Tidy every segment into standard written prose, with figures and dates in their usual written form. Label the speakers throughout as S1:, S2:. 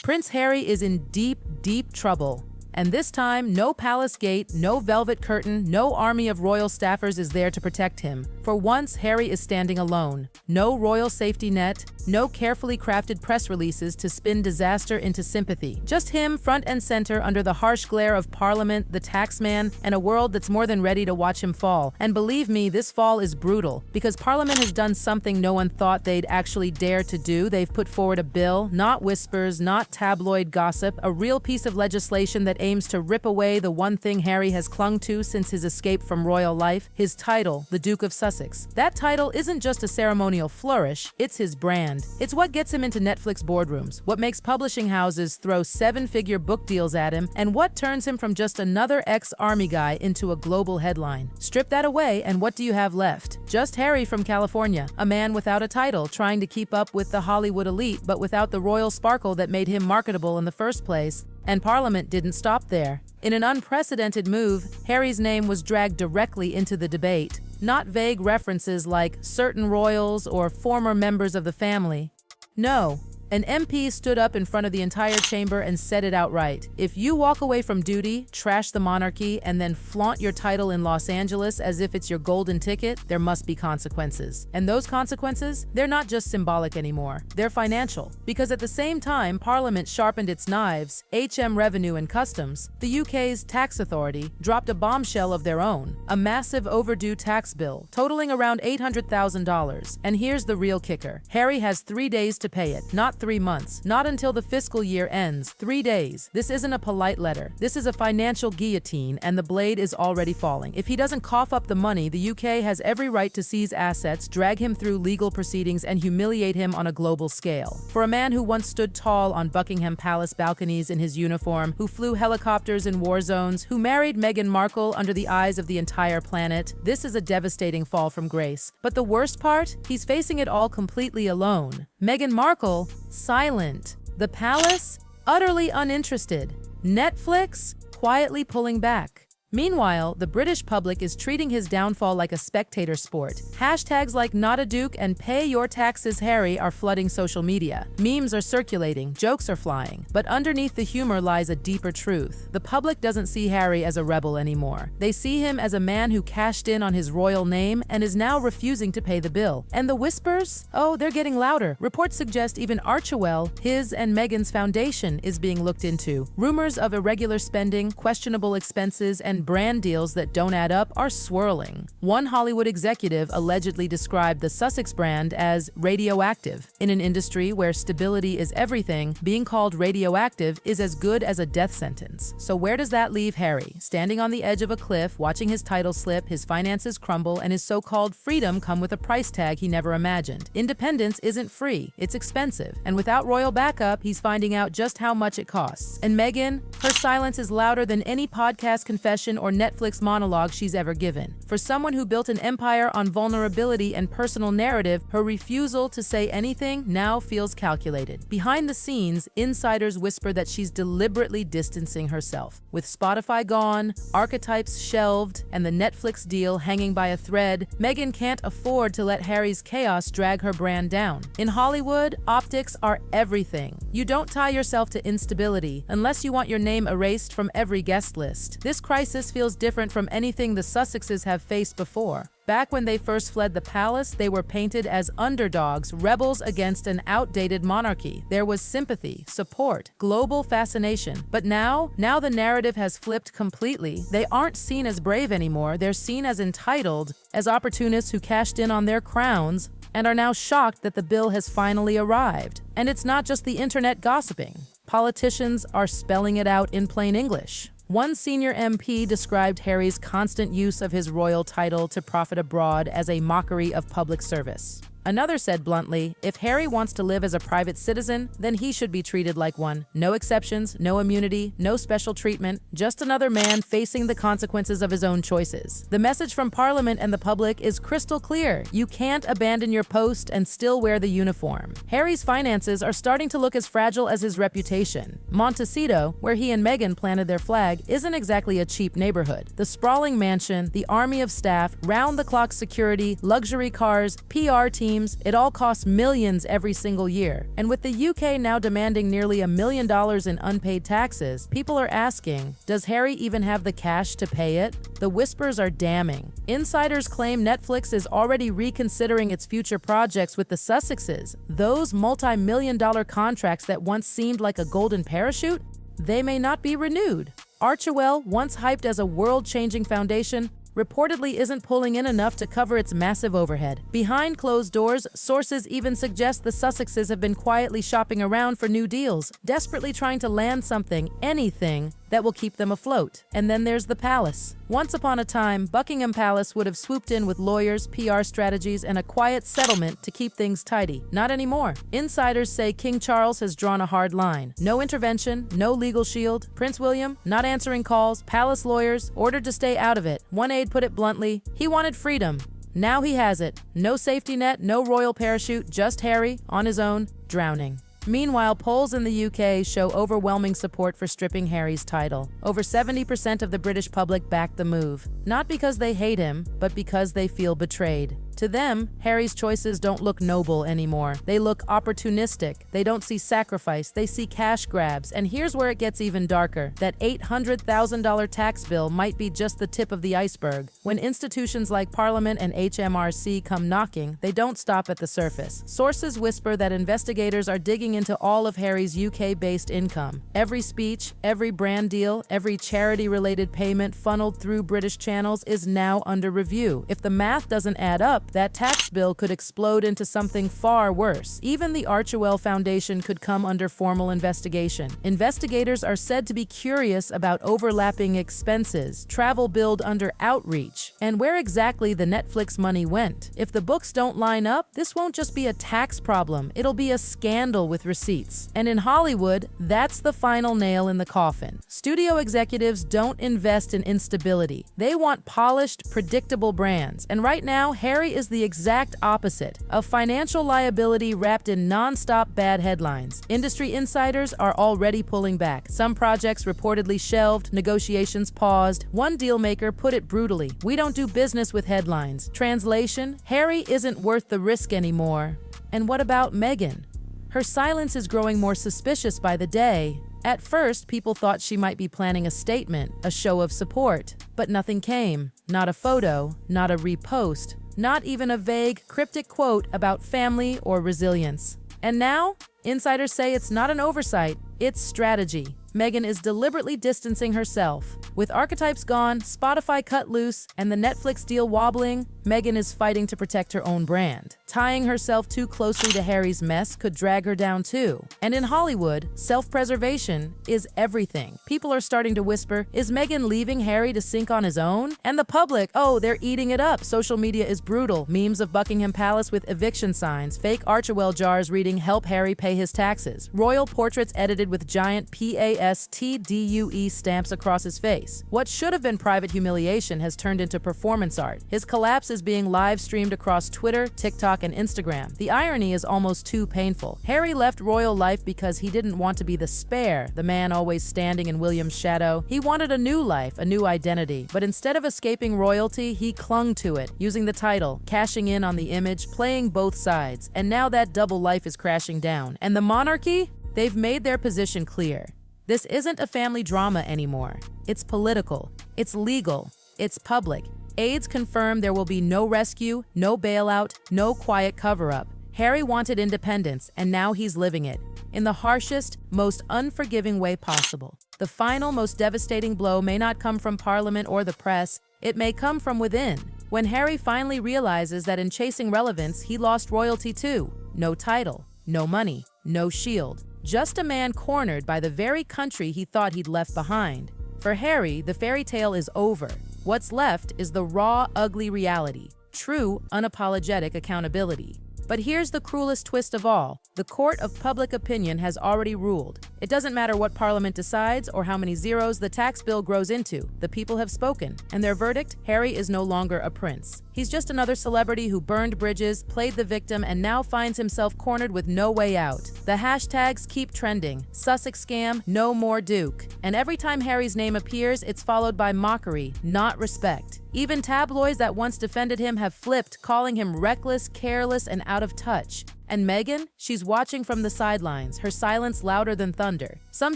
S1: Prince Harry is in deep, deep trouble. And this time, no palace gate, no velvet curtain, no army of royal staffers is there to protect him. For once, Harry is standing alone. No royal safety net, no carefully crafted press releases to spin disaster into sympathy. Just him front and center under the harsh glare of Parliament, the taxman, and a world that's more than ready to watch him fall. And believe me, this fall is brutal, because Parliament has done something no one thought they'd actually dare to do. They've put forward a bill, not whispers, not tabloid gossip, a real piece of legislation that aims to rip away the one thing Harry has clung to since his escape from royal life, his title, the Duke of Sussex. That title isn't just a ceremonial flourish, it's his brand. It's what gets him into Netflix boardrooms, what makes publishing houses throw seven-figure book deals at him, and what turns him from just another ex-army guy into a global headline. Strip that away, and what do you have left? Just Harry from California, a man without a title, trying to keep up with the Hollywood elite, but without the royal sparkle that made him marketable in the first place. And Parliament didn't stop there. In an unprecedented move, Harry's name was dragged directly into the debate, not vague references like certain royals or former members of the family. No, an MP stood up in front of the entire chamber and said it outright. If you walk away from duty, trash the monarchy, and then flaunt your title in Los Angeles as if it's your golden ticket, there must be consequences. And those consequences, they're not just symbolic anymore. They're financial. Because at the same time Parliament sharpened its knives, HM Revenue and Customs, the UK's tax authority, dropped a bombshell of their own, a massive overdue tax bill, totaling around $800,000. And here's the real kicker. Harry has 3 days to pay it, not 3 months, not until the fiscal year ends. 3 days. This isn't a polite letter. This is a financial guillotine, and the blade is already falling. If he doesn't cough up the money, the UK has every right to seize assets, drag him through legal proceedings, and humiliate him on a global scale. For a man who once stood tall on Buckingham Palace balconies in his uniform, who flew helicopters in war zones, who married Meghan Markle under the eyes of the entire planet, this is a devastating fall from grace. But the worst part? He's facing it all completely alone. Meghan Markle, silent. The palace, utterly uninterested. Netflix, quietly pulling back. Meanwhile, the British public is treating his downfall like a spectator sport. Hashtags like "Not a Duke" and "Pay Your Taxes, Harry" are flooding social media. Memes are circulating, jokes are flying. But underneath the humor lies a deeper truth. The public doesn't see Harry as a rebel anymore. They see him as a man who cashed in on his royal name and is now refusing to pay the bill. And the whispers? Oh, they're getting louder. Reports suggest even Archewell, his and Meghan's foundation, is being looked into. Rumors of irregular spending, questionable expenses, and brand deals that don't add up are swirling. One Hollywood executive allegedly described the Sussex brand as radioactive. In an industry where stability is everything, being called radioactive is as good as a death sentence. So where does that leave Harry? Standing on the edge of a cliff, watching his title slip, his finances crumble, and his so-called freedom come with a price tag he never imagined. Independence isn't free, it's expensive. And without royal backup, he's finding out just how much it costs. And Meghan, her silence is louder than any podcast confession or Netflix monologue she's ever given. For someone who built an empire on vulnerability and personal narrative, her refusal to say anything now feels calculated. Behind the scenes, insiders whisper that she's deliberately distancing herself. With Spotify gone, archetypes shelved, and the Netflix deal hanging by a thread, Meghan can't afford to let Harry's chaos drag her brand down. In Hollywood, optics are everything. You don't tie yourself to instability unless you want your name erased from every guest list. This crisis feels different from anything the Sussexes have faced before. Back when they first fled the palace, they were painted as underdogs, rebels against an outdated monarchy. There was sympathy, support, global fascination. But now the narrative has flipped completely. They aren't seen as brave anymore. They're seen as entitled, as opportunists who cashed in on their crowns and are now shocked that the bill has finally arrived. And it's not just the internet gossiping. Politicians are spelling it out in plain English. One senior MP described Harry's constant use of his royal title to profit abroad as a mockery of public service. Another said bluntly, if Harry wants to live as a private citizen, then he should be treated like one. No exceptions, no immunity, no special treatment, just another man facing the consequences of his own choices. The message from Parliament and the public is crystal clear. You can't abandon your post and still wear the uniform. Harry's finances are starting to look as fragile as his reputation. Montecito, where he and Meghan planted their flag, isn't exactly a cheap neighborhood. The sprawling mansion, the army of staff, round-the-clock security, luxury cars, PR teams, schemes, it all costs millions every single year. And with the UK now demanding nearly $1 million in unpaid taxes, people are asking, does Harry even have the cash to pay it? The whispers are damning. Insiders claim Netflix is already reconsidering its future projects with the Sussexes. Those multi-million-dollar contracts that once seemed like a golden parachute, they may not be renewed. Archewell, once hyped as a world-changing foundation, reportedly isn't pulling in enough to cover its massive overhead. Behind closed doors, sources even suggest the Sussexes have been quietly shopping around for new deals, desperately trying to land something, anything, that will keep them afloat. And then there's the palace. Once upon a time, Buckingham Palace would have swooped in with lawyers, PR strategies, and a quiet settlement to keep things tidy. Not anymore. Insiders say King Charles has drawn a hard line. No intervention, no legal shield. Prince William, not answering calls. Palace lawyers, ordered to stay out of it. One aide put it bluntly, he wanted freedom. Now he has it. No safety net, no royal parachute, just Harry, on his own, drowning. Meanwhile, polls in the UK show overwhelming support for stripping Harry's title. Over 70% of the British public backed the move, not because they hate him, but because they feel betrayed. To them, Harry's choices don't look noble anymore. They look opportunistic. They don't see sacrifice. They see cash grabs. And here's where it gets even darker. That $800,000 tax bill might be just the tip of the iceberg. When institutions like Parliament and HMRC come knocking, they don't stop at the surface. Sources whisper that investigators are digging into all of Harry's UK-based income. Every speech, every brand deal, every charity-related payment funneled through British channels is now under review. If the math doesn't add up, that tax bill could explode into something far worse. Even the Archewell Foundation could come under formal investigation. Investigators are said to be curious about overlapping expenses, travel billed under outreach, and where exactly the Netflix money went. If the books don't line up, this won't just be a tax problem, it'll be a scandal with receipts. And in Hollywood, that's the final nail in the coffin. Studio executives don't invest in instability. They want polished, predictable brands. And right now, Harry is the exact opposite, a financial liability wrapped in non-stop bad headlines. Industry insiders are already pulling back. Some projects reportedly shelved, negotiations paused. One dealmaker put it brutally, "We don't do business with headlines." Translation, Harry isn't worth the risk anymore. And what about Meghan? Her silence is growing more suspicious by the day. At first, people thought she might be planning a statement, a show of support. But nothing came. Not a photo, not a repost, not even a vague, cryptic quote about family or resilience. And now, insiders say it's not an oversight, it's strategy. Meghan is deliberately distancing herself. With archetypes gone, Spotify cut loose, and the Netflix deal wobbling, Meghan is fighting to protect her own brand. Tying herself too closely to Harry's mess could drag her down too. And in Hollywood, self-preservation is everything. People are starting to whisper, is Meghan leaving Harry to sink on his own? And the public, oh, they're eating it up. Social media is brutal. Memes of Buckingham Palace with eviction signs, fake Archewell jars reading "Help Harry pay his taxes," royal portraits edited with giant PASTDUE stamps across his face. What should have been private humiliation has turned into performance art. His collapse is being live-streamed across Twitter, TikTok, and Instagram. The irony is almost too painful. Harry left royal life because he didn't want to be the spare, the man always standing in William's shadow. He wanted a new life, a new identity. But instead of escaping royalty, he clung to it, using the title, cashing in on the image, playing both sides. And now that double life is crashing down. And the monarchy? They've made their position clear. This isn't a family drama anymore. It's political. It's legal. It's public. Aides confirm there will be no rescue, no bailout, no quiet cover-up. Harry wanted independence, and now he's living it, in the harshest, most unforgiving way possible. The final, most devastating blow may not come from Parliament or the press. It may come from within. When Harry finally realizes that in chasing relevance, he lost royalty too. No title, no money, no shield. Just a man cornered by the very country he thought he'd left behind. For Harry, the fairy tale is over. What's left is the raw, ugly reality. True, unapologetic accountability. But here's the cruelest twist of all. The court of public opinion has already ruled. It doesn't matter what Parliament decides or how many zeros the tax bill grows into. The people have spoken. And their verdict? Harry is no longer a prince. He's just another celebrity who burned bridges, played the victim, and now finds himself cornered with no way out. The hashtags keep trending. Sussex scam, no more Duke. And every time Harry's name appears, it's followed by mockery, not respect. Even tabloids that once defended him have flipped, calling him reckless, careless, and out of touch. And Meghan? She's watching from the sidelines, her silence louder than thunder. Some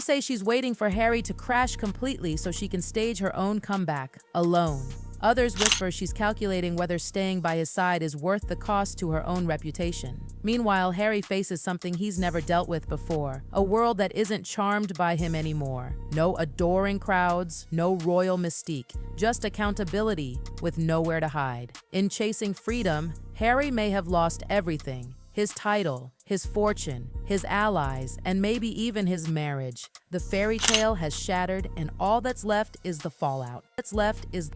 S1: say she's waiting for Harry to crash completely so she can stage her own comeback, alone. Others whisper she's calculating whether staying by his side is worth the cost to her own reputation. Meanwhile, Harry faces something he's never dealt with before, a world that isn't charmed by him anymore. No adoring crowds, no royal mystique, just accountability with nowhere to hide. In chasing freedom, Harry may have lost everything. His title, his fortune, his allies, and maybe even his marriage. The fairy tale has shattered, and all that's left is the fallout. What's left is